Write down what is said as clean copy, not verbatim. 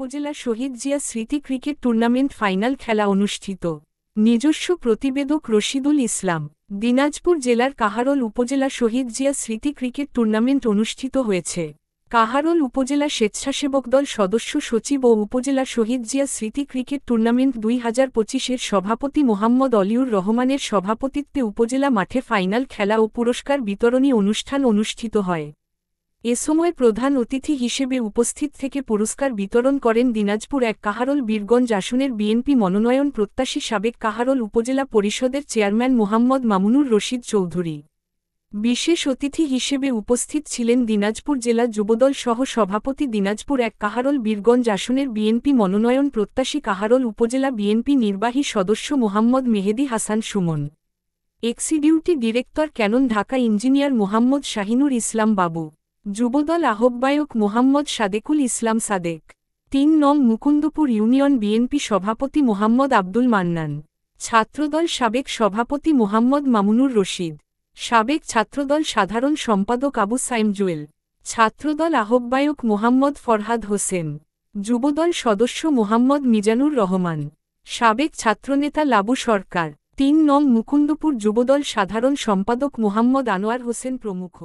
উপজেলা শহীদ জিয়া স্মৃতি cricket tournament final খেলা অনুষ্ঠিত। নিজস্ব প্রতিবেদক রশিদুল ইসলাম। দিনাজপুর জেলার কাহারোল উপজেলা শহীদ জিয়া স্মৃতি ক্রিকেট টুর্নামেন্ট অনুষ্ঠিত হয়েছে। কাহারোল উপজেলা স্বেচ্ছাসেবক দল সদস্য সচিব ও উপজেলা শহীদ জিয়া স্মৃতি ক্রিকেট টুর্নামেন্ট 2025-এর সভাপতি মোহাম্মদ অলিউর রহমানের সভাপতিত্বে উপজেলা মাঠে ফাইনাল খেলা ও পুরস্কার বিতরণী অনুষ্ঠান অনুষ্ঠিত হয়। এ সময় প্রধান অতিথি হিসেবে উপস্থিত থেকে পুরস্কার বিতরণ করেন দিনাজপুর 1 কাহারোল বীরগঞ্জ আসনের বিএনপি মনোনয়ন প্রত্যাশী সাবেক কাহারোল উপজেলা পরিষদের চেয়ারম্যান মোহাম্মদ মামুনুর রশিদ চৌধুরী। বিশেষ অতিথি হিসেবে উপস্থিত ছিলেন দিনাজপুর জেলা যুবদল সহ সভাপতি দিনাজপুর 1 কাহারোল বীরগঞ্জ আসনের বিএনপি মনোনয়ন প্রত্যাশী কাহারোল উপজেলা বিএনপি নির্বাহী সদস্য Mohammad Mehedi Hasan Sumon. Executive director Canon Dhaka engineer Mohammad Shahinur Islam Babu. Jubo Dal আহ্বায়ক মোহাম্মদ সাদেকুল ইসলাম সাদেক। 3 নং মুকুন্দপুর ইউনিয়ন বিএনপি সভাপতি মোহাম্মদ আব্দুল মান্নান। ছাত্রদল সাবেক সভাপতি মোহাম্মদ মামুনুর রশিদ। সাবেক ছাত্রদল সাধারণ সম্পাদক আবু সাইম জুয়েল। ছাত্রদল আহ্বায়ক মোহাম্মদ ফরহাদ হোসেন। যুবদল সদস্য মোহাম্মদ মিজানুর রহমান। সাবেক ছাত্রনেতা লাবু সরকার। 3 নং মুকুন্দপুর যুবদল সাধারণ সম্পাদক মোহাম্মদ আনোয়ার হোসেন প্রমুখ।